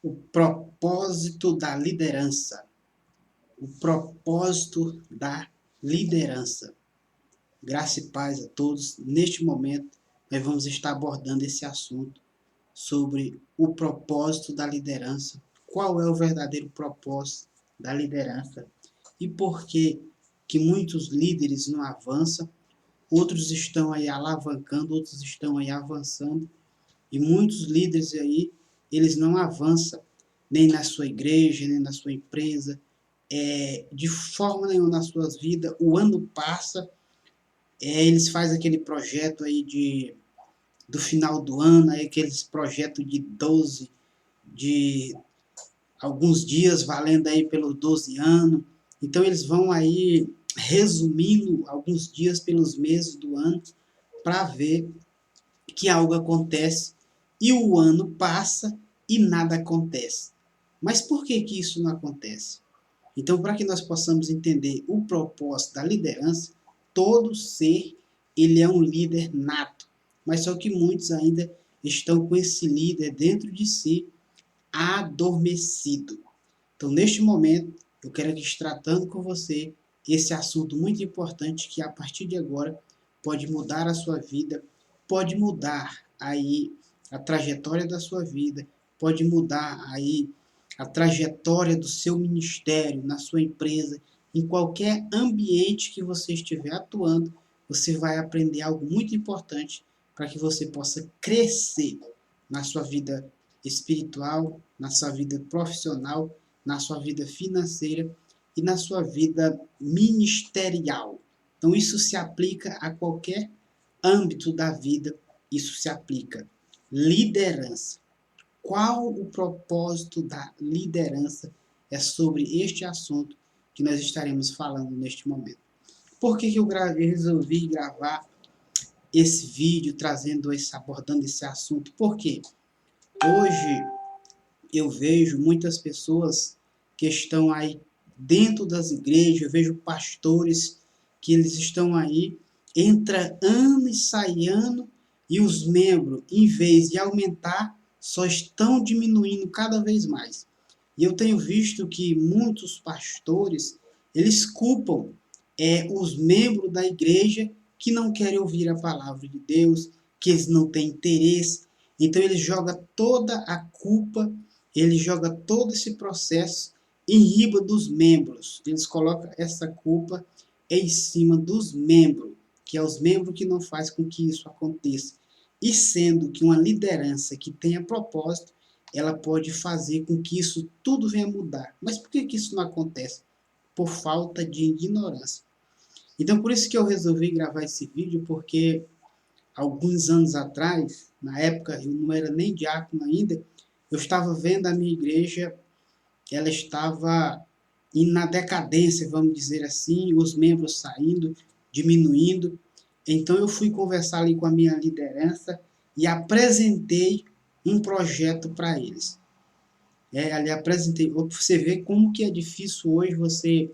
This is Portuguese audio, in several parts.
O propósito da liderança. O propósito da liderança. Graça e paz a todos. Neste momento, nós vamos estar abordando esse assunto sobre o propósito da liderança. Qual é o verdadeiro propósito da liderança? E por que muitos líderes não avançam, outros estão aí alavancando, outros estão aí avançando, e muitos líderes aí, eles não avançam nem na sua igreja, nem na sua empresa, de forma nenhuma nas suas vidas. O ano passa, eles fazem aquele projeto aí do final do ano, aí aqueles projetos de 12, de alguns dias valendo aí pelos 12 anos. Então eles vão aí resumindo alguns dias pelos meses do ano para ver que algo acontece e o ano passa e nada acontece. Mas por que isso não acontece? Então, para que nós possamos entender o propósito da liderança, todo ser ele é um líder nato, mas só que muitos ainda estão com esse líder dentro de si adormecido. Então, neste momento, eu quero aqui estar tratando com você esse assunto muito importante que a partir de agora pode mudar a sua vida, pode mudar aí a trajetória da sua vida, pode mudar aí a trajetória do seu ministério, na sua empresa, em qualquer ambiente que você estiver atuando, você vai aprender algo muito importante para que você possa crescer na sua vida espiritual, na sua vida profissional, na sua vida financeira e na sua vida ministerial. Então, isso se aplica a qualquer âmbito da vida, isso se aplica. Liderança. Qual o propósito da liderança? É sobre este assunto que nós estaremos falando neste momento. Por que eu resolvi gravar esse vídeo abordando esse assunto? Porque hoje eu vejo muitas pessoas que estão aí dentro das igrejas, eu vejo pastores que eles estão aí, entra ano e sai ano, e os membros, em vez de aumentar, só estão diminuindo cada vez mais. E eu tenho visto que muitos pastores, eles culpam os membros da igreja que não querem ouvir a palavra de Deus, que eles não têm interesse. Então ele joga toda a culpa, ele joga todo esse processo em riba dos membros. Eles colocam essa culpa em cima dos membros, que é os membros que não faz com que isso aconteça. E sendo que uma liderança que tenha propósito, ela pode fazer com que isso tudo venha mudar. Mas por que isso não acontece? Por falta de ignorância. Então, por isso que eu resolvi gravar esse vídeo, porque alguns anos atrás, na época eu não era nem diácono ainda, eu estava vendo a minha igreja, ela estava indo na decadência, vamos dizer assim, os membros saindo, diminuindo. Então eu fui conversar ali com a minha liderança e apresentei um projeto para eles. Ali apresentei, você vê como que é difícil hoje você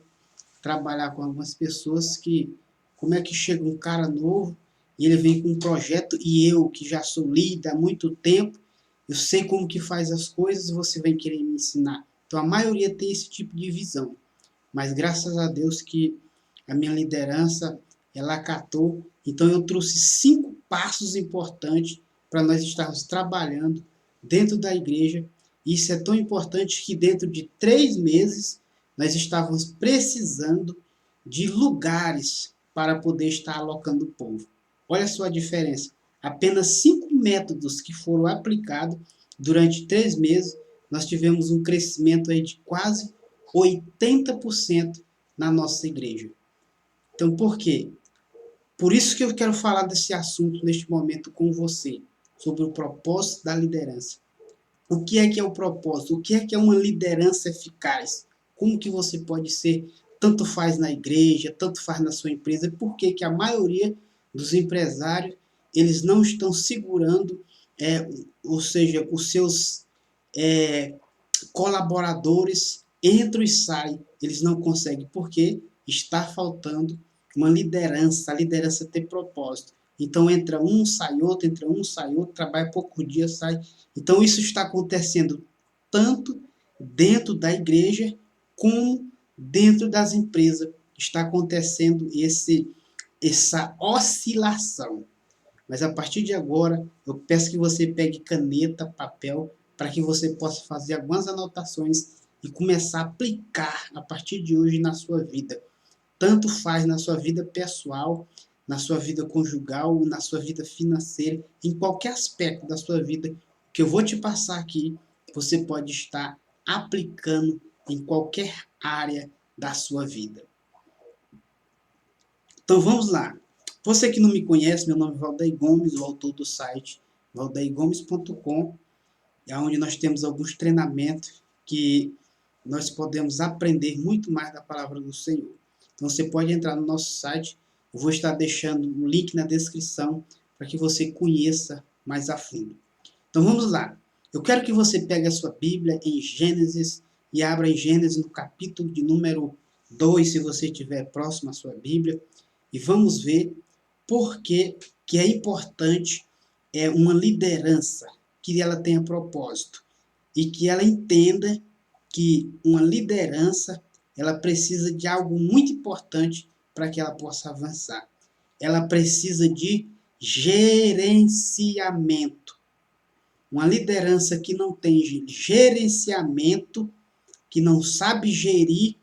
trabalhar com algumas pessoas que, como é que chega um cara novo e ele vem com um projeto e eu, que já sou líder há muito tempo, eu sei como que faz as coisas e você vem querer me ensinar. Então a maioria tem esse tipo de visão. Mas graças a Deus que a minha liderança, ela acatou. Então eu trouxe 5 passos importantes para nós estarmos trabalhando dentro da igreja. Isso é tão importante que dentro de 3 meses nós estávamos precisando de lugares para poder estar alocando o povo. Olha só a diferença. Apenas 5 métodos que foram aplicados durante 3 meses, nós tivemos um crescimento aí de quase 80% na nossa igreja. Então, por quê? Por isso que eu quero falar desse assunto neste momento com você, sobre o propósito da liderança. O que é o propósito? O que é uma liderança eficaz? Como que você pode ser, tanto faz na igreja, tanto faz na sua empresa? Por que a maioria dos empresários, eles não estão segurando, ou seja, os seus colaboradores entram e saem, eles não conseguem, porque está faltando uma liderança, a liderança tem propósito. Então entra um, sai outro, trabalha pouco dia, sai. Então isso está acontecendo tanto dentro da igreja como dentro das empresas. Está acontecendo essa oscilação. Mas a partir de agora, eu peço que você pegue caneta, papel, para que você possa fazer algumas anotações e começar a aplicar a partir de hoje na sua vida. Tanto faz na sua vida pessoal, na sua vida conjugal, na sua vida financeira, em qualquer aspecto da sua vida que eu vou te passar aqui, você pode estar aplicando em qualquer área da sua vida. Então vamos lá. Você que não me conhece, meu nome é Valdeir Gomes, o autor do site valdeirgomes.com, é onde nós temos alguns treinamentos que nós podemos aprender muito mais da palavra do Senhor. Então você pode entrar no nosso site, eu vou estar deixando o link na descrição para que você conheça mais a fundo. Então vamos lá. Eu quero que você pegue a sua Bíblia em Gênesis e abra em Gênesis no capítulo de número 2, se você estiver próximo à sua Bíblia, e vamos ver por que é importante uma liderança que ela tenha propósito e que ela entenda que uma liderança ela precisa de algo muito importante para que ela possa avançar. Ela precisa de gerenciamento. Uma liderança que não tem gerenciamento, que não sabe gerir,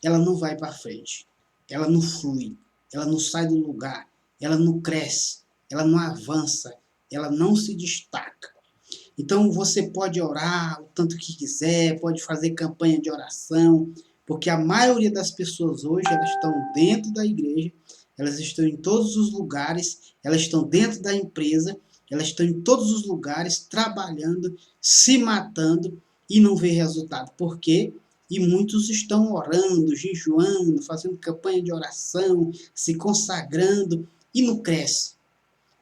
ela não vai para frente. Ela não flui, ela não sai do lugar, ela não cresce, ela não avança, ela não se destaca. Então você pode orar o tanto que quiser, pode fazer campanha de oração, porque a maioria das pessoas hoje elas estão dentro da igreja, elas estão em todos os lugares, elas estão dentro da empresa, elas estão em todos os lugares trabalhando, se matando e não vê resultado. Por quê? E muitos estão orando, jejuando, fazendo campanha de oração, se consagrando e não cresce.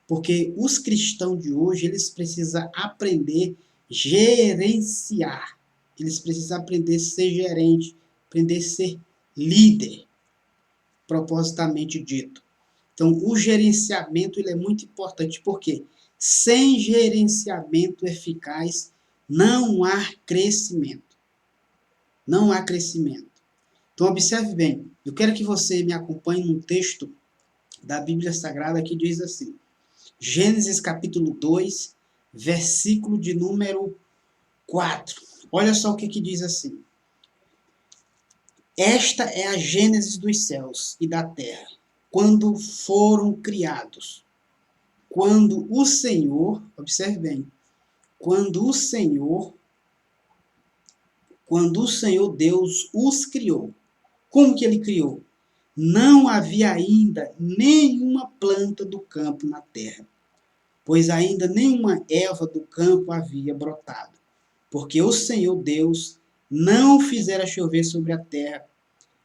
Porque os cristãos de hoje, eles precisam aprender a gerenciar. Eles precisam aprender a ser gerente, aprender a ser líder, propositamente dito. Então, o gerenciamento ele é muito importante, porque sem gerenciamento eficaz, não há crescimento. Não há crescimento. Então, observe bem. Eu quero que você me acompanhe num texto da Bíblia Sagrada que diz assim, Gênesis capítulo 2, versículo de número 4. Olha só o que diz assim. Esta é a gênese dos céus e da terra, quando foram criados. Quando o Senhor, observe bem, quando o Senhor Deus os criou. Como que ele criou? Não havia ainda nenhuma planta do campo na terra, pois ainda nenhuma erva do campo havia brotado, porque o Senhor Deus não fizera chover sobre a terra,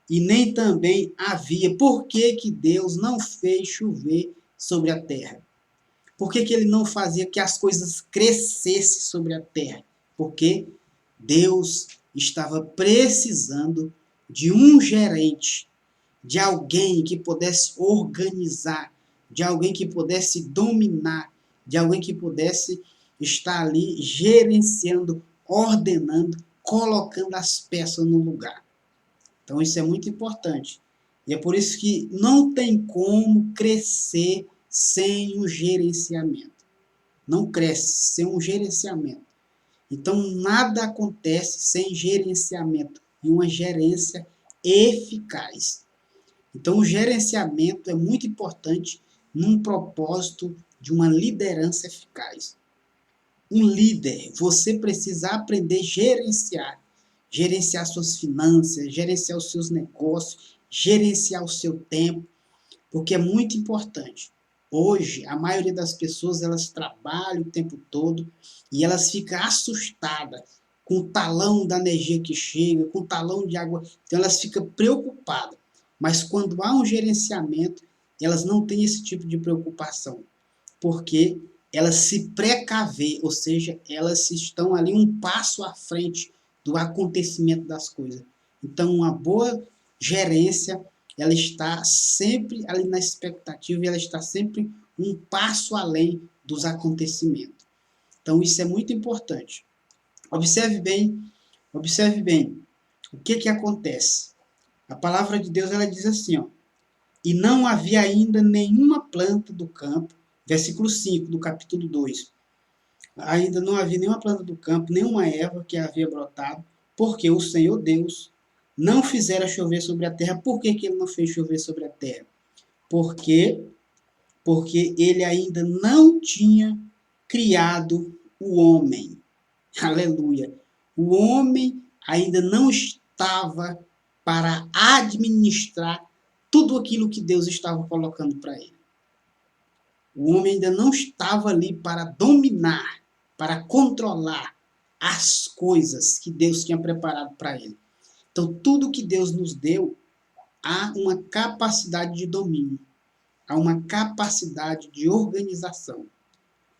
e nem também havia. Por que Deus não fez chover sobre a terra? Por que ele não fazia que as coisas crescessem sobre a terra? Porque Deus estava precisando de um gerente, de alguém que pudesse organizar, de alguém que pudesse dominar, de alguém que pudesse estar ali gerenciando, ordenando, colocando as peças no lugar. Então isso é muito importante. E é por isso que não tem como crescer sem o gerenciamento. Não cresce sem um gerenciamento. Então nada acontece sem gerenciamento e uma gerência eficaz. Então o gerenciamento é muito importante num propósito de uma liderança eficaz. Um líder, você precisa aprender a gerenciar. Gerenciar suas finanças, gerenciar os seus negócios, gerenciar o seu tempo, porque é muito importante. Hoje, a maioria das pessoas, elas trabalham o tempo todo e elas ficam assustadas com o talão da energia que chega, com o talão de água, então elas ficam preocupadas. Mas quando há um gerenciamento, elas não têm esse tipo de preocupação, porque elas se precavê, ou seja, elas estão ali um passo à frente do acontecimento das coisas. Então, uma boa gerência, ela está sempre ali na expectativa e ela está sempre um passo além dos acontecimentos. Então, isso é muito importante. Observe bem Observe bem, o que que acontece? A palavra de Deus ela diz assim, ó, e não havia ainda nenhuma planta do campo, versículo 5 do capítulo 2. Ainda não havia nenhuma planta do campo, nenhuma erva que havia brotado, porque o Senhor Deus não fizera chover sobre a terra. Por que que ele não fez chover sobre a terra? Porque porque ele ainda não tinha criado o homem. Aleluia. O homem ainda não estava para administrar tudo aquilo que Deus estava colocando para ele. O homem ainda não estava ali para dominar, para controlar as coisas que Deus tinha preparado para ele. Então, tudo que Deus nos deu, há uma capacidade de domínio, há uma capacidade de organização.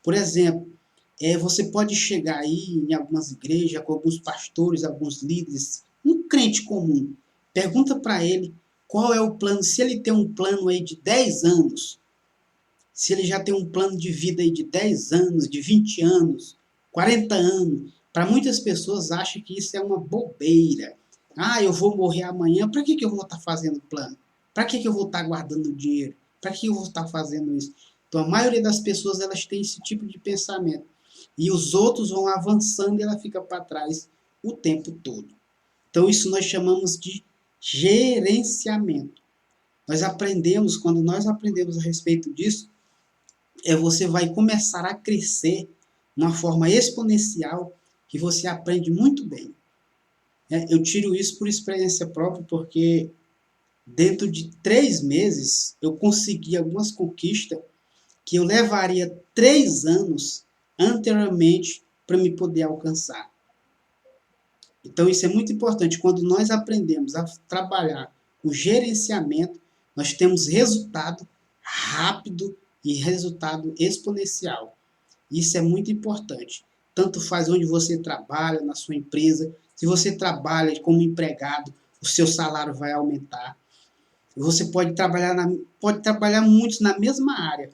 Por exemplo, você pode chegar aí em algumas igrejas com alguns pastores, alguns líderes, um crente comum, pergunta para ele qual é o plano, se ele tem um plano aí de 10 anos, se ele já tem um plano de vida aí de 10 anos, de 20 anos, 40 anos. Para muitas pessoas acham que isso é uma bobeira. Ah, eu vou morrer amanhã, para que eu vou estar fazendo plano? Para que eu vou estar guardando dinheiro? Para que eu vou estar fazendo isso? Então a maioria das pessoas elas têm esse tipo de pensamento. E os outros vão avançando e ela fica para trás o tempo todo. Então isso nós chamamos de gerenciamento. Quando nós aprendemos a respeito disso, você vai começar a crescer de uma forma exponencial que você aprende muito bem. Eu tiro isso por experiência própria, porque dentro de 3 meses eu consegui algumas conquistas que eu levaria 3 anos anteriormente para me poder alcançar. Então isso é muito importante. Quando nós aprendemos a trabalhar o gerenciamento, nós temos resultado rápido e resultado exponencial. Isso é muito importante. Tanto faz onde você trabalha, na sua empresa. Se você trabalha como empregado, o seu salário vai aumentar. Você pode trabalhar muitos na mesma área.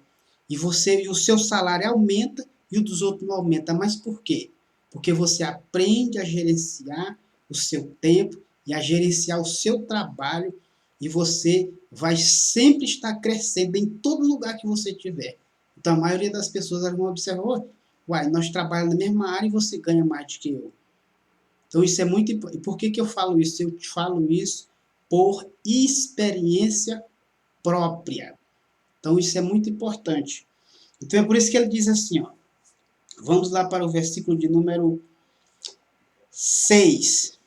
E o seu salário aumenta e o dos outros não aumenta. Mas por quê? Porque você aprende a gerenciar o seu tempo e a gerenciar o seu trabalho e você vai sempre estar crescendo em todo lugar que você estiver. Então a maioria das pessoas vão observar, uai, nós trabalhamos na mesma área e você ganha mais do que eu. Então isso é muito importante. Por que eu falo isso? Eu te falo isso por experiência própria. Então isso é muito importante. Então é por isso que ele diz assim, ó. Vamos lá para o versículo de número 6.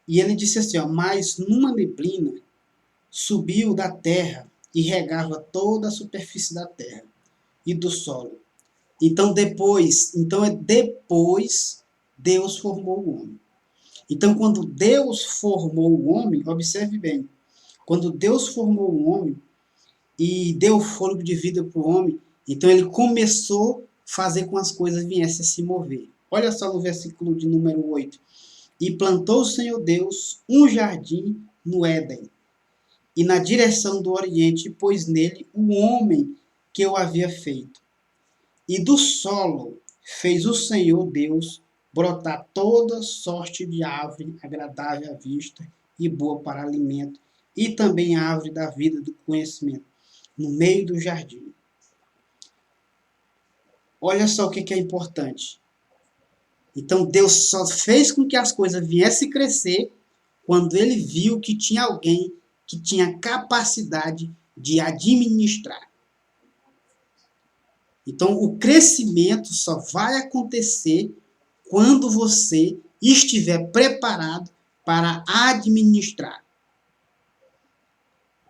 E ele disse assim, ó, mas numa neblina subiu da terra e regava toda a superfície da terra e do solo. Então depois Deus formou o homem. Então quando Deus formou o homem, observe bem, quando Deus formou o homem e deu fôlego de vida para o homem, então ele começou a fazer com que as coisas viessem a se mover. Olha só no versículo de número 8. E plantou o Senhor Deus um jardim no Éden, e na direção do oriente pôs nele o homem que eu havia feito. E do solo fez o Senhor Deus brotar toda sorte de árvore agradável à vista e boa para alimento, e também a árvore da vida do conhecimento, no meio do jardim. Olha só o que é importante. Então Deus só fez com que as coisas viessem crescer quando ele viu que tinha alguém que tinha capacidade de administrar. Então o crescimento só vai acontecer quando você estiver preparado para administrar.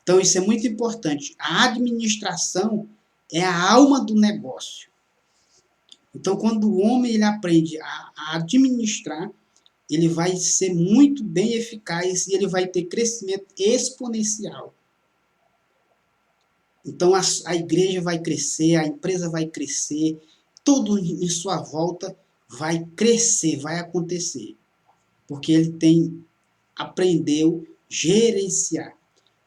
Então isso é muito importante. A administração é a alma do negócio. Então, quando o homem ele aprende a administrar, ele vai ser muito bem eficaz e ele vai ter crescimento exponencial. Então, a igreja vai crescer, a empresa vai crescer, tudo em sua volta vai crescer, vai acontecer. Porque ele aprendeu a gerenciar.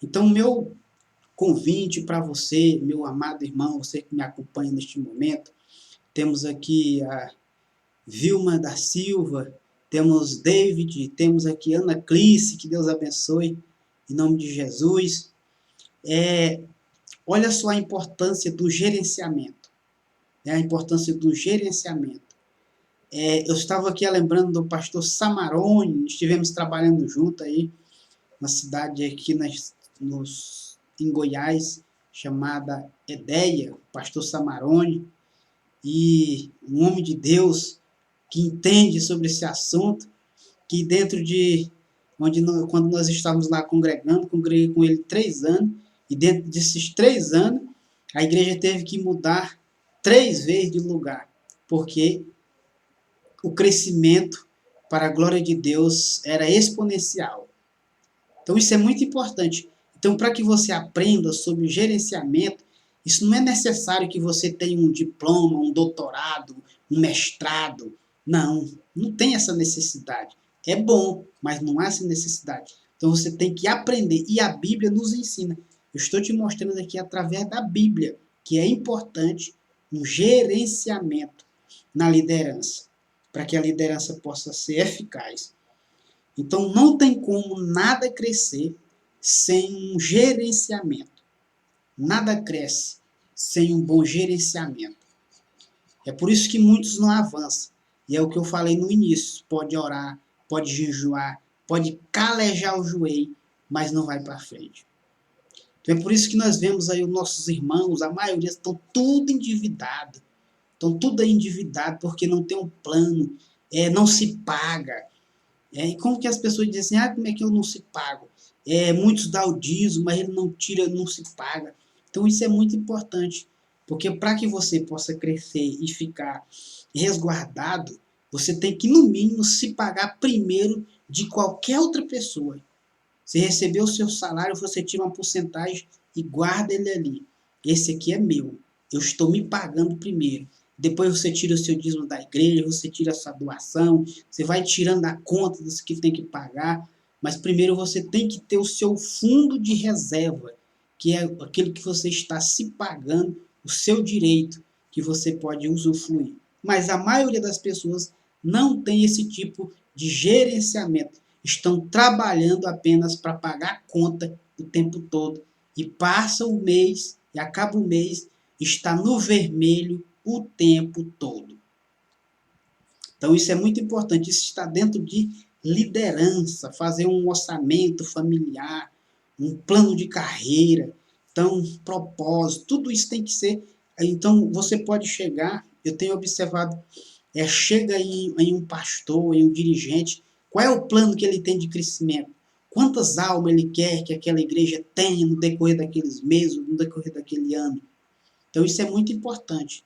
Então, meu convite para você, meu amado irmão, você que me acompanha neste momento, temos aqui a Vilma da Silva, temos David, temos aqui Ana Clice, que Deus abençoe, em nome de Jesus. Olha só a importância do gerenciamento, né? A importância do gerenciamento. Eu estava aqui lembrando do pastor Samarone, estivemos trabalhando junto aí, na cidade aqui em Goiás, chamada Edéia, pastor Samarone, e um homem de Deus que entende sobre esse assunto, que dentro de quando nós estávamos lá congregando, congreguei com ele 3 anos, e dentro desses 3 anos, a igreja teve que mudar 3 vezes de lugar, porque o crescimento para a glória de Deus era exponencial. Então isso é muito importante. Então, para que você aprenda sobre gerenciamento, isso não é necessário que você tenha um diploma, um doutorado, um mestrado. Não, não tem essa necessidade. É bom, mas não há essa necessidade. Então você tem que aprender, e a Bíblia nos ensina. Eu estou te mostrando aqui através da Bíblia que é importante um gerenciamento na liderança, para que a liderança possa ser eficaz. Então não tem como nada crescer sem um gerenciamento. Nada cresce sem um bom gerenciamento. É por isso que muitos não avançam. E é o que eu falei no início. Pode orar, pode jejuar, pode calejar o joelho, mas não vai para frente. Então é por isso que nós vemos aí os nossos irmãos, a maioria estão tudo endividado. Estão tudo endividado porque não tem um plano, não se paga. E como que as pessoas dizem assim, como é que eu não se pago? Muitos dão o dízimo, mas ele não tira, não se paga. Então isso é muito importante, porque para que você possa crescer e ficar resguardado, você tem que, no mínimo, se pagar primeiro de qualquer outra pessoa. Você recebeu o seu salário, você tira uma porcentagem e guarda ele ali. Esse aqui é meu. Eu estou me pagando primeiro. Depois você tira o seu dízimo da igreja, você tira a sua doação, você vai tirando a conta dos que tem que pagar, mas primeiro você tem que ter o seu fundo de reserva, que é aquilo que você está se pagando, o seu direito, que você pode usufruir. Mas a maioria das pessoas não tem esse tipo de gerenciamento. Estão trabalhando apenas para pagar a conta o tempo todo. E passa o mês, e acaba o mês, está no vermelho o tempo todo. Então isso é muito importante, isso está dentro de liderança, fazer um orçamento familiar, um plano de carreira, então um propósito, tudo isso tem que ser. Então você pode chegar, eu tenho observado, chega em um pastor, em um dirigente, qual é o plano que ele tem de crescimento? Quantas almas ele quer que aquela igreja tenha no decorrer daqueles meses, no decorrer daquele ano? Então isso é muito importante.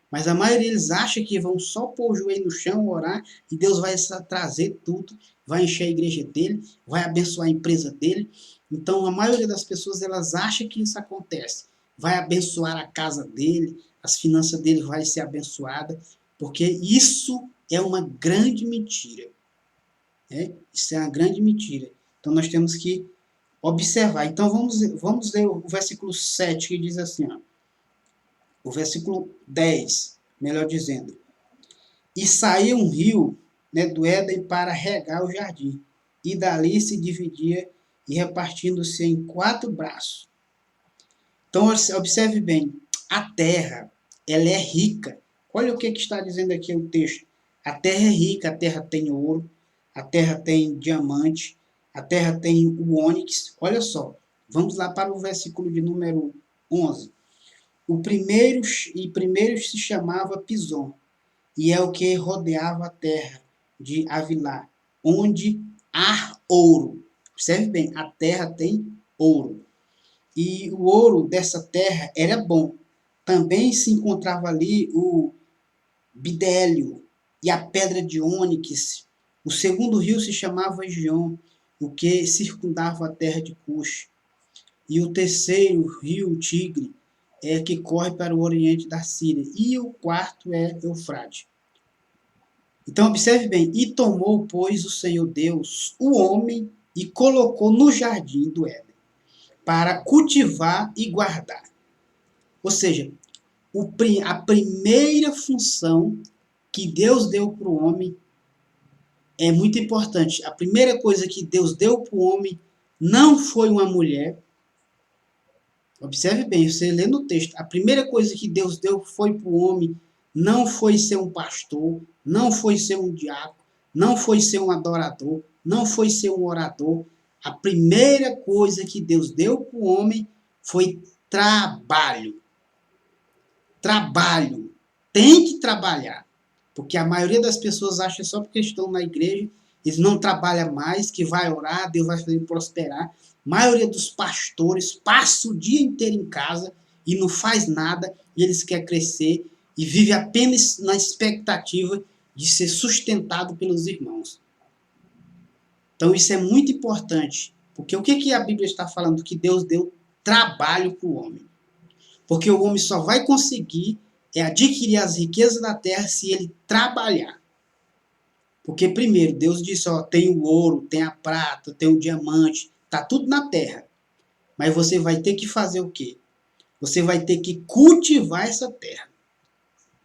Mas a maioria deles acha que vão só pôr o joelho no chão, orar, e Deus vai trazer tudo, vai encher a igreja dele, vai abençoar a empresa dele. Então a maioria das pessoas elas acham que isso acontece. Vai abençoar a casa dele, as finanças dele vai ser abençoada, porque isso é uma grande mentira. Isso é uma grande mentira. Então nós temos que observar. Então vamos ler o versículo 7 que diz assim, ó. O versículo 10, melhor dizendo. E saiu um rio, do Éden para regar o jardim, e dali se dividia e repartindo-se em 4 braços. Então observe bem, a terra, ela é rica. Olha o que está dizendo aqui o texto. A terra é rica, a terra tem ouro, a terra tem diamante, a terra tem o ônix. Olha só, vamos lá para o versículo de número 11. O primeiro se chamava Pison, e é o que rodeava a terra de Avilá, onde há ouro. Observe bem, a terra tem ouro. E o ouro dessa terra era bom. Também se encontrava ali o bidélio e a pedra de ônix. O segundo rio se chamava Gion, o que circundava a terra de Cush. E o terceiro rio, o Tigre, que corre para o oriente da Síria. E o quarto é Eufrate. Então, observe bem. E tomou, pois, o Senhor Deus o homem e colocou no jardim do Éden para cultivar e guardar. Ou seja, a primeira função que Deus deu para o homem é muito importante. A primeira coisa que Deus deu para o homem não foi uma mulher. Observe bem, você lê no texto. A primeira coisa que Deus deu foi para o homem, não foi ser um pastor, não foi ser um diácono, não foi ser um adorador, não foi ser um orador. A primeira coisa que Deus deu para o homem foi trabalho. Trabalho. Tem que trabalhar. Porque a maioria das pessoas acha só porque estão na igreja, eles não trabalham mais, que vai orar, Deus vai fazer prosperar. A maioria dos pastores passa o dia inteiro em casa e não faz nada, e eles querem crescer e vive apenas na expectativa de ser sustentado pelos irmãos. Então isso é muito importante, porque o que a Bíblia está falando? Que Deus deu trabalho para o homem. Porque o homem só vai conseguir adquirir as riquezas da terra se ele trabalhar. Porque primeiro, Deus disse, ó, tem o ouro, tem a prata, tem o diamante, tá tudo na terra. Mas você vai ter que fazer o quê? Você vai ter que cultivar essa terra.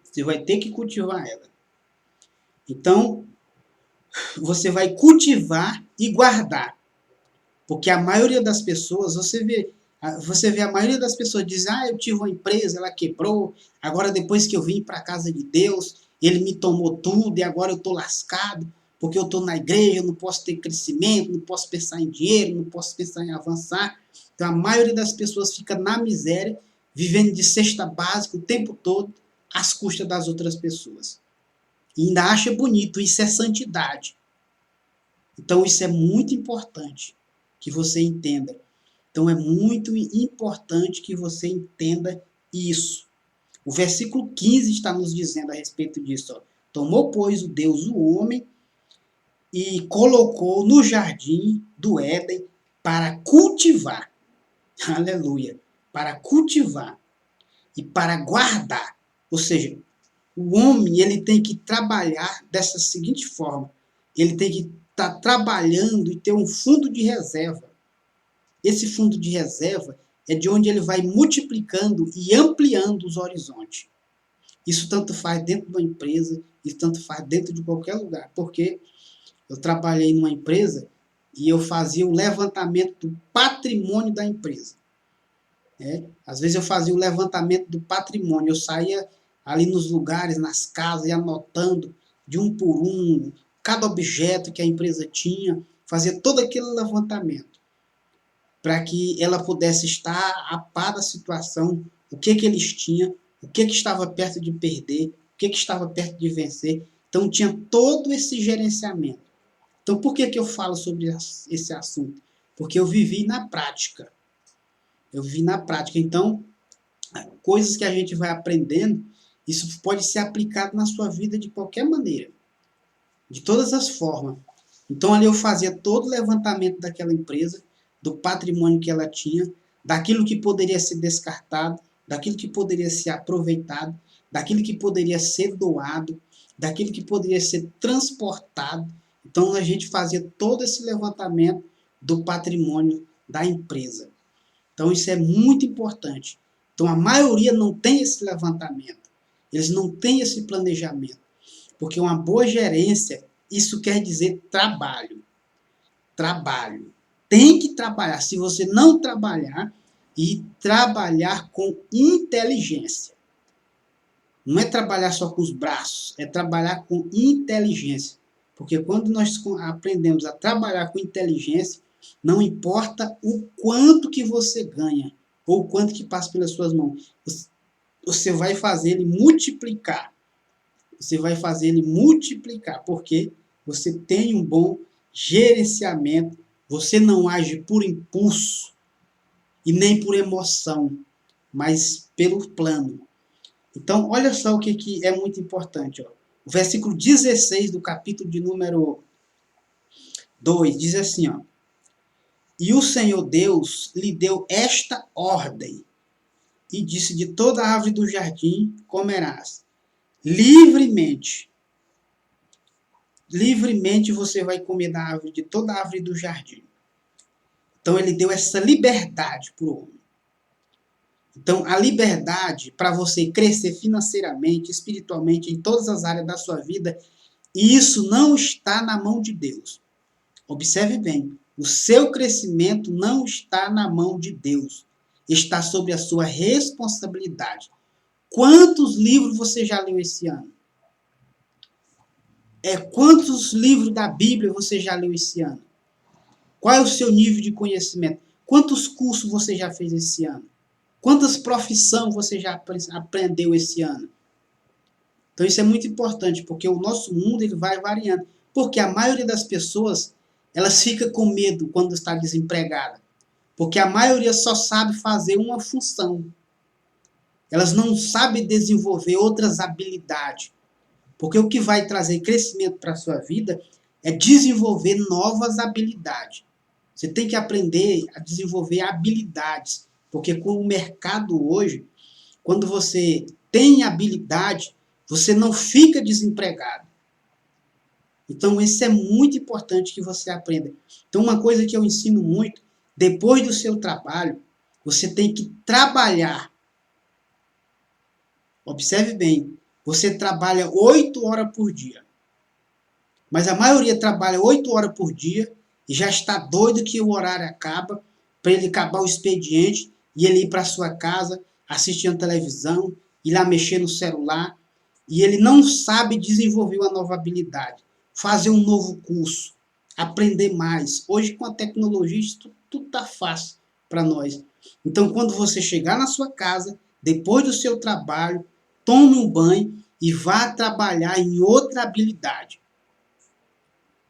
Você vai ter que cultivar ela. Então, você vai cultivar e guardar. Porque a maioria das pessoas, você vê a maioria das pessoas diz, eu tive uma empresa, ela quebrou, agora depois que eu vim para a casa de Deus, ele me tomou tudo e agora eu estou lascado, porque eu estou na igreja, eu não posso ter crescimento, não posso pensar em dinheiro, não posso pensar em avançar. Então a maioria das pessoas fica na miséria, vivendo de cesta básica o tempo todo, às custas das outras pessoas. E ainda acha bonito, isso é santidade. Então isso é muito importante que você entenda. Então é muito importante que você entenda isso. O versículo 15 está nos dizendo a respeito disso. Ó. Tomou, pois, o Deus o homem e colocou no jardim do Éden para cultivar. Aleluia. Para cultivar e para guardar. Ou seja, o homem ele tem que trabalhar dessa seguinte forma. Ele tem que estar trabalhando e ter um fundo de reserva. Esse fundo de reserva é de onde ele vai multiplicando e ampliando os horizontes. Isso tanto faz dentro de uma empresa, isso tanto faz dentro de qualquer lugar. Porque eu trabalhei numa empresa e eu fazia o levantamento do patrimônio da empresa. Às vezes eu fazia o levantamento do patrimônio, eu saía ali nos lugares, nas casas, e anotando de um por um, cada objeto que a empresa tinha, fazia todo aquele levantamento para que ela pudesse estar a par da situação, o que eles tinham, o que estava perto de perder, o que estava perto de vencer. Então tinha todo esse gerenciamento. Então por que eu falo sobre esse assunto? Porque eu vivi na prática. Eu vivi na prática. Então, coisas que a gente vai aprendendo, isso pode ser aplicado na sua vida de qualquer maneira. De todas as formas. Então ali eu fazia todo o levantamento daquela empresa, do patrimônio que ela tinha, daquilo que poderia ser descartado, daquilo que poderia ser aproveitado, daquilo que poderia ser doado, daquilo que poderia ser transportado. Então a gente fazia todo esse levantamento do patrimônio da empresa. Então isso é muito importante. Então a maioria não tem esse levantamento. Eles não têm esse planejamento. Porque uma boa gerência, isso quer dizer trabalho. Trabalho. Tem que trabalhar. Se você não trabalhar, e trabalhar com inteligência. Não é trabalhar só com os braços, é trabalhar com inteligência. Porque quando nós aprendemos a trabalhar com inteligência, não importa o quanto que você ganha, ou o quanto que passa pelas suas mãos, você vai fazer ele multiplicar. Você vai fazer ele multiplicar, porque você tem um bom gerenciamento, você não age por impulso e nem por emoção, mas pelo plano. Então, olha só o que é muito importante. Ó. O versículo 16 do capítulo de número 2 diz assim, ó, e o Senhor Deus lhe deu esta ordem, e disse, de toda árvore do jardim comerás, livremente. Livremente você vai comer da árvore, de toda árvore do jardim. Então ele deu essa liberdade para o homem. Então a liberdade para você crescer financeiramente, espiritualmente, em todas as áreas da sua vida, E isso não está na mão de Deus. Observe bem, o seu crescimento não está na mão de Deus. Está sobre a sua responsabilidade. Quantos livros você já leu esse ano? Quantos livros da Bíblia você já leu esse ano? Qual é o seu nível de conhecimento? Quantos cursos você já fez esse ano? Quantas profissões você já aprendeu esse ano? Então isso é muito importante, porque o nosso mundo ele vai variando. Porque a maioria das pessoas, elas ficam com medo quando está desempregada. Porque a maioria só sabe fazer uma função. Elas não sabem desenvolver outras habilidades. Porque o que vai trazer crescimento para a sua vida é desenvolver novas habilidades. Você tem que aprender a desenvolver habilidades. Porque com o mercado hoje, quando você tem habilidade, você não fica desempregado. Então, isso é muito importante que você aprenda. Então, uma coisa que eu ensino muito, depois do seu trabalho, você tem que trabalhar. Observe bem, você trabalha 8 horas por dia. Mas a maioria trabalha 8 horas por dia e já está doido que o horário acaba, para ele acabar o expediente e ele ir para sua casa, assistir a televisão, ir lá mexer no celular. E ele não sabe desenvolver uma nova habilidade, fazer um novo curso, aprender mais. Hoje, com a tecnologia, tudo está fácil para nós. Então, quando você chegar na sua casa, depois do seu trabalho, tome um banho e vá trabalhar em outra habilidade.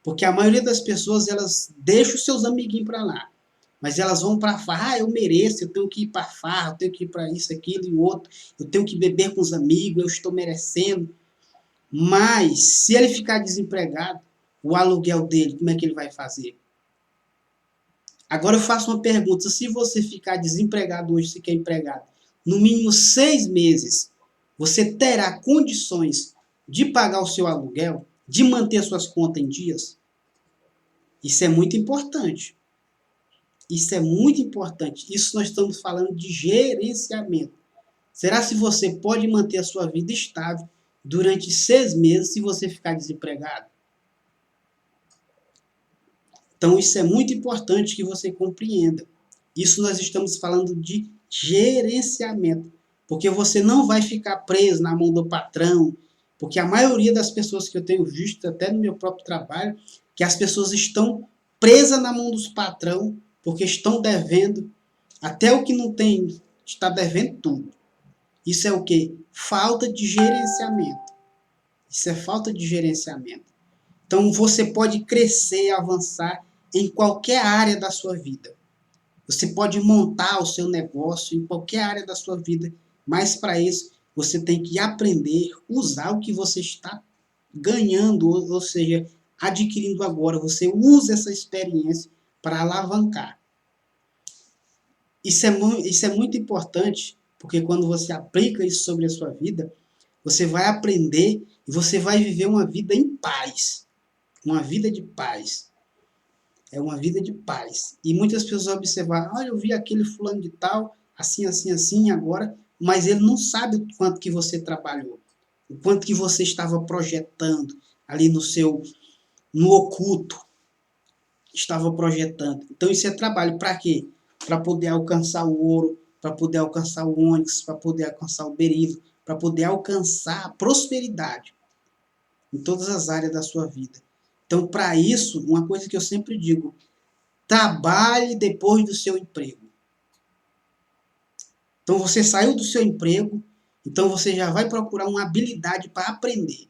Porque a maioria das pessoas, elas deixam os seus amiguinhos para lá. Mas elas vão para farra, eu mereço, eu tenho que ir para farra, eu tenho que ir para isso, aquilo e outro, eu tenho que beber com os amigos, eu estou merecendo. Mas, se ele ficar desempregado, o aluguel dele, como é que ele vai fazer? Agora eu faço uma pergunta, se você ficar desempregado hoje, se quer empregado, no mínimo 6 meses, você terá condições de pagar o seu aluguel, de manter suas contas em dias? Isso é muito importante. Isso é muito importante. Isso nós estamos falando de gerenciamento. Será se você pode manter a sua vida estável durante 6 meses se você ficar desempregado? Então, isso é muito importante que você compreenda. Isso nós estamos falando de gerenciamento. Porque você não vai ficar preso na mão do patrão. Porque a maioria das pessoas que eu tenho visto, até no meu próprio trabalho, que as pessoas estão presas na mão dos patrão, porque estão devendo até o que não tem, está devendo tudo. Isso é o quê? Falta de gerenciamento. Isso é falta de gerenciamento. Então você pode crescer, avançar em qualquer área da sua vida. Você pode montar o seu negócio em qualquer área da sua vida, mas para isso você tem que aprender a usar o que você está ganhando, ou seja, adquirindo agora. Você usa essa experiência para alavancar. Isso é muito importante, porque quando você aplica isso sobre a sua vida, você vai aprender e você vai viver uma vida em paz. Uma vida de paz. É uma vida de paz. E muitas pessoas observam, olha, eu vi aquele fulano de tal, assim, assim, assim, agora, mas ele não sabe o quanto que você trabalhou, o quanto que você estava projetando ali no oculto, estava projetando. Então isso é trabalho para quê? Para poder alcançar o ouro, para poder alcançar o ônix, para poder alcançar o berilo, para poder alcançar a prosperidade em todas as áreas da sua vida. Então, para isso, uma coisa que eu sempre digo, trabalhe depois do seu emprego. Então, você saiu do seu emprego, então você já vai procurar uma habilidade para aprender.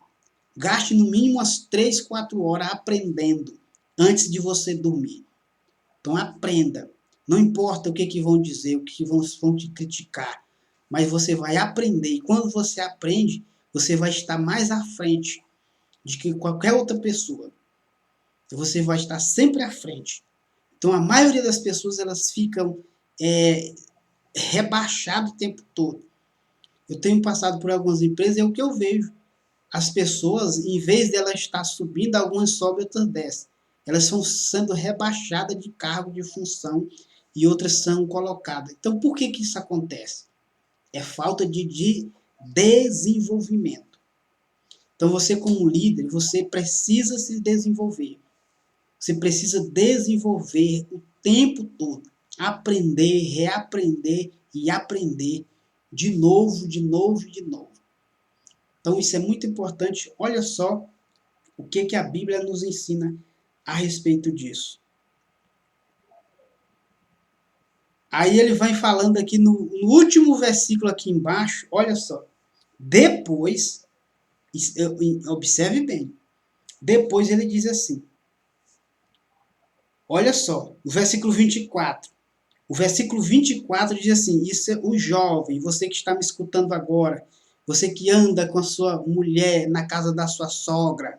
Gaste no mínimo umas 3, 4 horas aprendendo antes de você dormir. Então, aprenda. Não importa o que vão dizer, o que vão te criticar, mas você vai aprender. E quando você aprende, você vai estar mais à frente de que qualquer outra pessoa. Você vai estar sempre à frente. Então, a maioria das pessoas, elas ficam rebaixadas o tempo todo. Eu tenho passado por algumas empresas e é o que eu vejo. As pessoas, em vez de elas estar subindo, algumas sobem, outras descem. Elas estão sendo rebaixadas de cargo, de função, e outras são colocadas. Então, por que isso acontece? É falta de desenvolvimento. Então você como líder, você precisa se desenvolver. Você precisa desenvolver o tempo todo. Aprender, reaprender e aprender de novo, de novo, de novo. Então isso é muito importante. Olha só o que a Bíblia nos ensina a respeito disso. Aí ele vai falando aqui no último versículo aqui embaixo, olha só. Depois, observe bem, depois ele diz assim, olha só, o versículo 24. O versículo 24 diz assim, isso é o jovem, você que está me escutando agora, você que anda com a sua mulher na casa da sua sogra,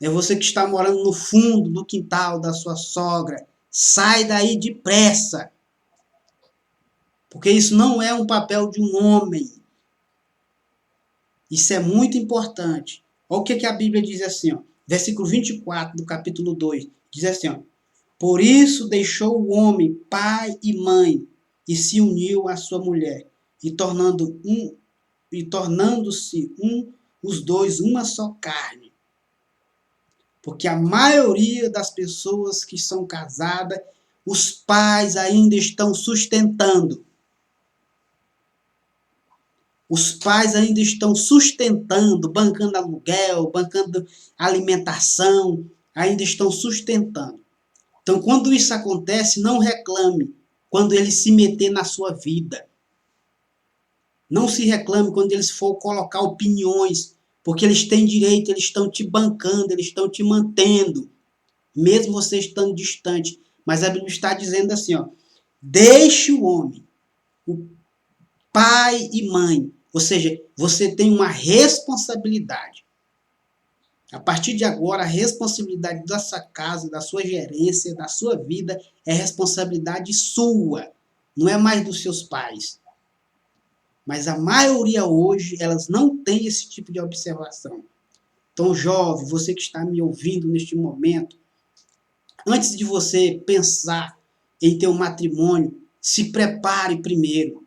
é você que está morando no fundo do quintal da sua sogra, sai daí depressa, porque isso não é um papel de um homem. Isso é muito importante. Olha o que a Bíblia diz assim, ó, versículo 24 do capítulo 2, diz assim, ó, por isso deixou o homem pai e mãe e se uniu à sua mulher, e tornando-se os dois uma só carne. Porque a maioria das pessoas que são casadas, os pais ainda estão sustentando. Os pais ainda estão sustentando, bancando aluguel, bancando alimentação, ainda estão sustentando. Então, quando isso acontece, não reclame quando ele se meter na sua vida. Não se reclame quando eles for colocar opiniões, porque eles têm direito, eles estão te bancando, eles estão te mantendo, mesmo você estando distante. Mas a Bíblia está dizendo assim, ó, deixe o homem, o pai e mãe, ou seja, você tem uma responsabilidade. A partir de agora, a responsabilidade da sua casa, da sua gerência, da sua vida é responsabilidade sua, não é mais dos seus pais. Mas a maioria hoje, elas não tem esse tipo de observação. Então, jovem, você que está me ouvindo neste momento, antes de você pensar em ter um matrimônio, se prepare primeiro.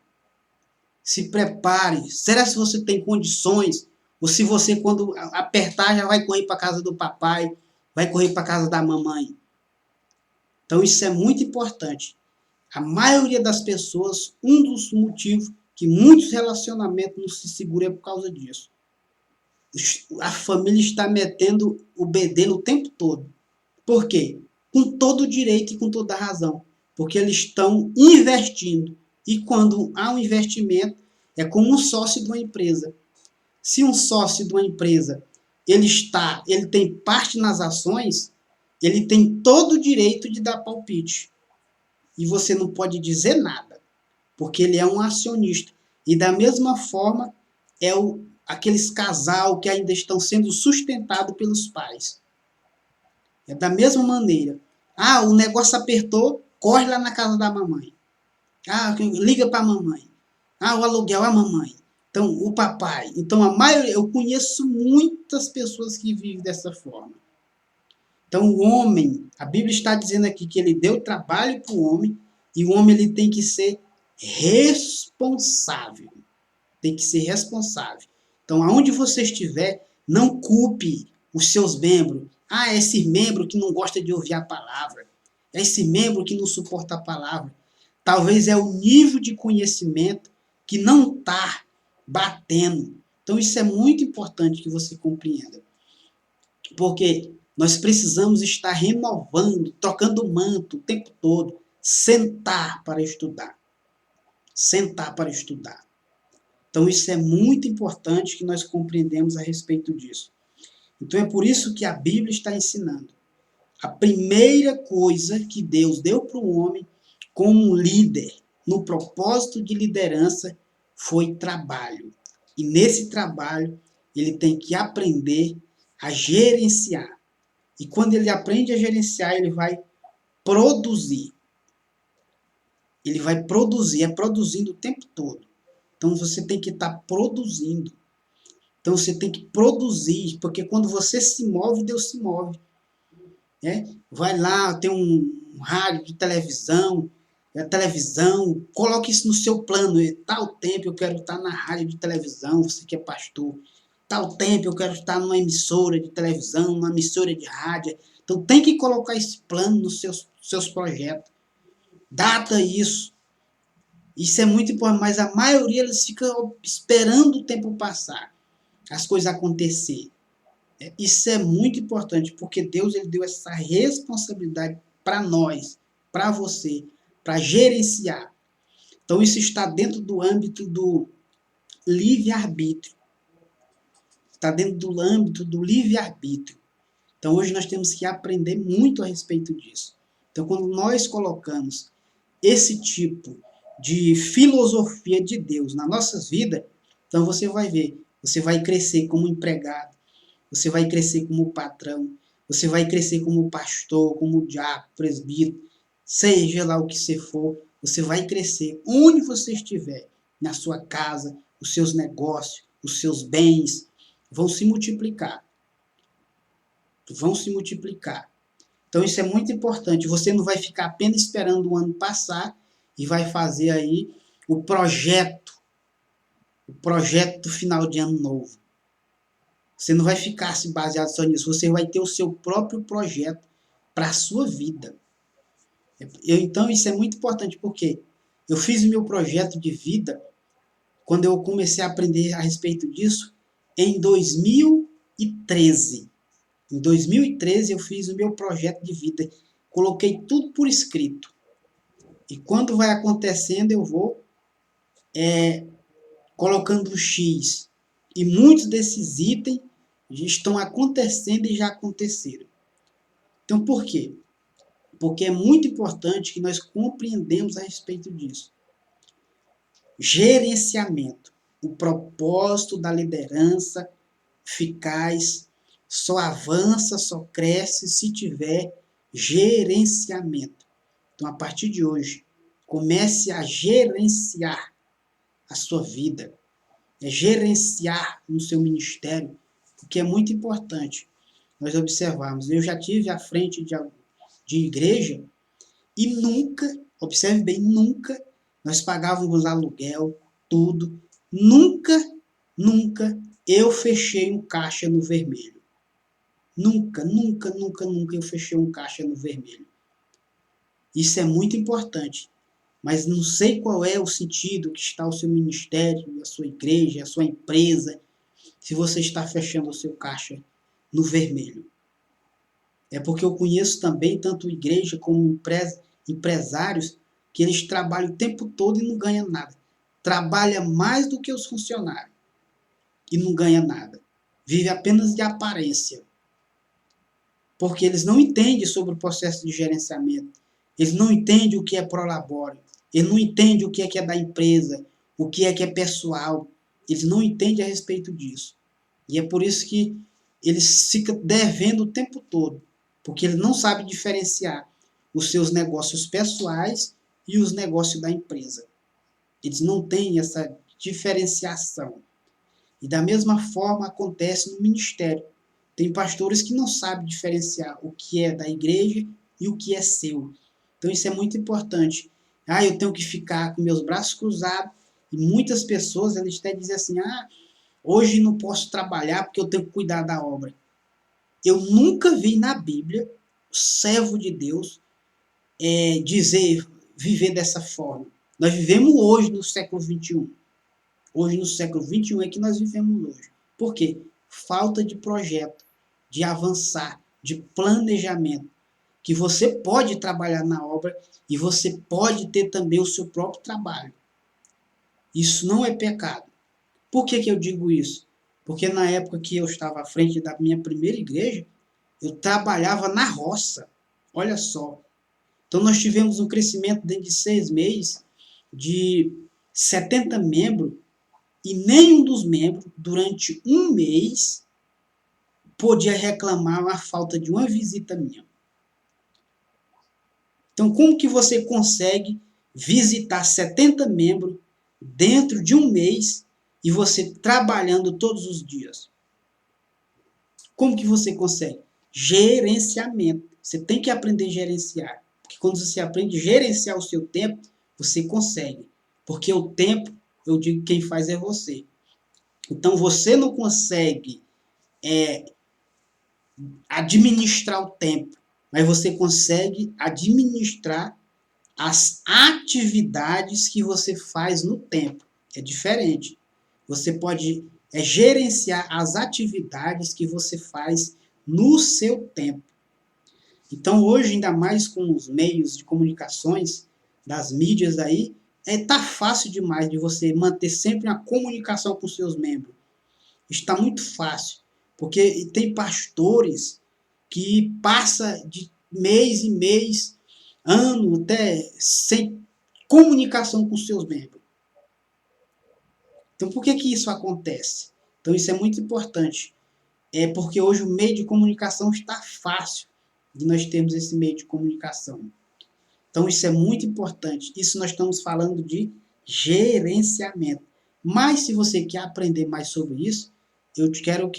Se prepare. Será se você tem condições? Ou se você, quando apertar, já vai correr para a casa do papai, vai correr para a casa da mamãe. Então, isso é muito importante. A maioria das pessoas, um dos motivos que muitos relacionamentos não se seguram é por causa disso. A família está metendo o bedelho o tempo todo. Por quê? Com todo o direito e com toda a razão. Porque eles estão investindo. E quando há um investimento, é como um sócio de uma empresa. Se um sócio de uma empresa ele tem parte nas ações, ele tem todo o direito de dar palpite. E você não pode dizer nada, porque ele é um acionista. E da mesma forma, aqueles casal que ainda estão sendo sustentados pelos pais. É da mesma maneira. Ah, o negócio apertou, corre lá na casa da mamãe. Ah, liga para a mamãe. Ah, o aluguel, a mamãe. Então, o papai. Então, a maioria, eu conheço muitas pessoas que vivem dessa forma. Então, o homem, a Bíblia está dizendo aqui que ele deu trabalho para o homem e o homem ele tem que ser responsável. Tem que ser responsável. Então, aonde você estiver, não culpe os seus membros. Ah, é esse membro que não gosta de ouvir a palavra. É esse membro que não suporta a palavra. Talvez é o nível de conhecimento que não está batendo. Então, isso é muito importante que você compreenda. Porque nós precisamos estar renovando, trocando manto o tempo todo. Sentar para estudar. Sentar para estudar. Então, isso é muito importante que nós compreendemos a respeito disso. Então, é por isso que a Bíblia está ensinando. A primeira coisa que Deus deu para o homem como um líder, no propósito de liderança, foi trabalho. E nesse trabalho, ele tem que aprender a gerenciar. E quando ele aprende a gerenciar, ele vai produzir. Ele vai produzir, é produzindo o tempo todo. Então você tem que estar produzindo. Então você tem que produzir, porque quando você se move, Deus se move. Vai lá, tem um rádio de televisão, coloque isso no seu plano. Tal tempo eu quero estar na rádio de televisão, você que é pastor. tal tempo eu quero estar numa emissora de televisão, numa emissora de rádio. Então tem que colocar esse plano nos seus projetos. Data isso. Isso é muito importante, mas a maioria eles ficam esperando o tempo passar, as coisas acontecer. Isso é muito importante, porque Deus ele deu essa responsabilidade para nós, para você, para gerenciar. Então isso está dentro do âmbito do livre-arbítrio. Está dentro do âmbito do livre-arbítrio. Então hoje nós temos que aprender muito a respeito disso. Então quando nós colocamos esse tipo de filosofia de Deus nas nossas vidas, então você vai ver, você vai crescer como empregado, você vai crescer como patrão, você vai crescer como pastor, como diácono, presbítero, seja lá o que você for, você vai crescer onde você estiver, na sua casa, os seus negócios, os seus bens vão se multiplicar. Vão se multiplicar. Então isso é muito importante. Você não vai ficar apenas esperando o ano passar e vai fazer aí o projeto do final de ano novo. Você não vai ficar se baseado só nisso. Você vai ter o seu próprio projeto para a sua vida. Então isso é muito importante porque eu fiz o meu projeto de vida quando eu comecei a aprender a respeito disso em 2013. Em 2013 eu fiz o meu projeto de vida. Coloquei tudo por escrito. E quando vai acontecendo eu vou colocando o X. E muitos desses itens estão acontecendo e já aconteceram. Então por quê? Porque é muito importante que nós compreendamos a respeito disso. Gerenciamento. O propósito da liderança eficaz só avança, só cresce se tiver gerenciamento. Então, a partir de hoje, comece a gerenciar a sua vida, gerenciar no seu ministério, porque é muito importante nós observarmos. Eu já tive à frente de igreja e nunca, observe bem, nunca nós pagávamos aluguel, tudo, nunca eu fechei um caixa no vermelho. Nunca eu fechei um caixa no vermelho. Isso é muito importante. Mas não sei qual é o sentido que está o seu ministério, a sua igreja, a sua empresa, se você está fechando o seu caixa no vermelho. É porque eu conheço também tanto igreja como empresários que eles trabalham o tempo todo e não ganham nada. Trabalha mais do que os funcionários e não ganha nada. Vive apenas de aparência. Porque eles não entendem sobre o processo de gerenciamento. Eles não entendem o que é prolabore. Eles não entendem o que é da empresa, o que é pessoal. Eles não entendem a respeito disso. E é por isso que eles ficam devendo o tempo todo. Porque eles não sabem diferenciar os seus negócios pessoais e os negócios da empresa. Eles não têm essa diferenciação. E da mesma forma acontece no ministério. Tem pastores que não sabem diferenciar o que é da igreja e o que é seu. Então isso é muito importante. Eu tenho que ficar com meus braços cruzados. E muitas pessoas eles até dizem assim, hoje não posso trabalhar porque eu tenho que cuidar da obra. Eu nunca vi na Bíblia o servo de Deus viver dessa forma. Nós vivemos hoje no século XXI. Hoje no século XXI é que nós vivemos hoje. Por quê? Falta de projeto, de avançar, de planejamento. Que você pode trabalhar na obra e você pode ter também o seu próprio trabalho. Isso não é pecado. Por que eu digo isso? Porque na época que eu estava à frente da minha primeira igreja, eu trabalhava na roça. Olha só. Então nós tivemos um crescimento dentro de 6 meses de 70 membros e nenhum dos membros, durante um mês, podia reclamar a falta de uma visita minha. Então, como que você consegue visitar 70 membros dentro de um mês e você trabalhando todos os dias? Como que você consegue? Gerenciamento. Você tem que aprender a gerenciar. Porque quando você aprende a gerenciar o seu tempo, você consegue. Porque o tempo, eu digo, quem faz é você. Então você não consegue administrar o tempo, mas você consegue administrar as atividades que você faz no tempo. É diferente. Você pode gerenciar as atividades que você faz no seu tempo. Então, hoje, ainda mais com os meios de comunicações, das mídias aí, tá fácil demais de você manter sempre uma comunicação com seus membros. Está muito fácil, porque tem pastores que passa de mês em mês, ano até sem comunicação com seus membros. Então, por que que isso acontece? Então, isso é muito importante. É porque hoje o meio de comunicação está fácil de nós termos esse meio de comunicação. Então, isso é muito importante. Isso nós estamos falando de gerenciamento. Mas, se você quer aprender mais sobre isso, eu quero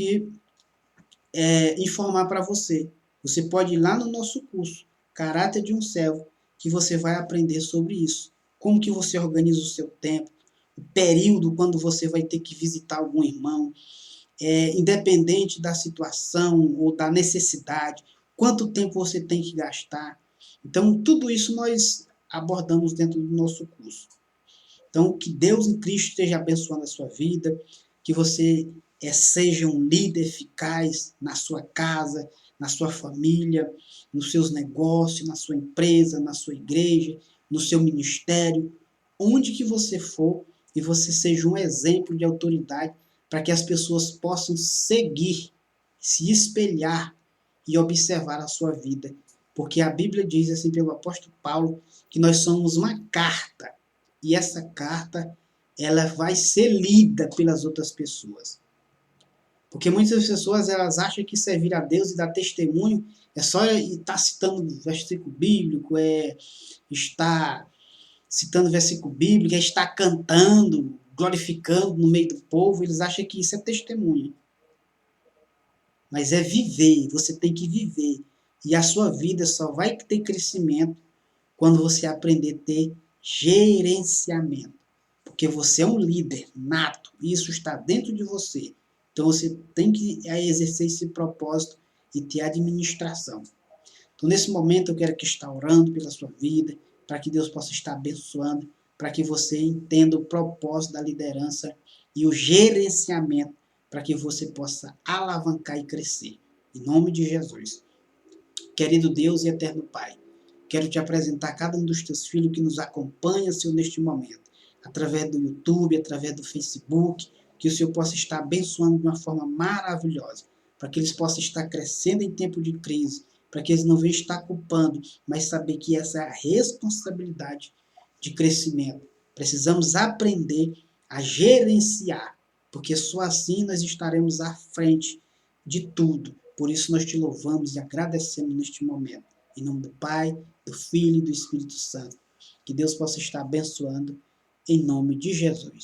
informar para você. Você pode ir lá no nosso curso, Caráter de um Servo, que você vai aprender sobre isso. Como que você organiza o seu tempo, o período quando você vai ter que visitar algum irmão, independente da situação ou da necessidade, quanto tempo você tem que gastar. Então, tudo isso nós abordamos dentro do nosso curso. Então, que Deus em Cristo esteja abençoando a sua vida, que você seja um líder eficaz na sua casa, na sua família, nos seus negócios, na sua empresa, na sua igreja, no seu ministério, onde que você for, e você seja um exemplo de autoridade para que as pessoas possam seguir, se espelhar e observar a sua vida. Porque a Bíblia diz assim pelo apóstolo Paulo que nós somos uma carta e essa carta ela vai ser lida pelas outras pessoas. Porque muitas pessoas elas acham que servir a Deus e dar testemunho é só estar citando versículo bíblico, estar citando versículo bíblico, estar cantando, glorificando no meio do povo. Eles acham que isso é testemunho. Mas é viver, você tem que viver. E a sua vida só vai ter crescimento quando você aprender a ter gerenciamento. Porque você é um líder nato, isso está dentro de você. Então você tem que exercer esse propósito e ter administração. Então nesse momento eu quero que estar orando pela sua vida, para que Deus possa estar abençoando, para que você entenda o propósito da liderança e o gerenciamento, para que você possa alavancar e crescer. Em nome de Jesus. Querido Deus e eterno Pai, quero te apresentar cada um dos teus filhos que nos acompanha, Senhor, neste momento, através do YouTube, através do Facebook, que o Senhor possa estar abençoando de uma forma maravilhosa, para que eles possam estar crescendo em tempo de crise, para que eles não venham estar culpando, mas saber que essa é a responsabilidade de crescimento. Precisamos aprender a gerenciar, porque só assim nós estaremos à frente de tudo. Por isso nós te louvamos e agradecemos neste momento. Em nome do Pai, do Filho e do Espírito Santo. Que Deus possa estar abençoando em nome de Jesus.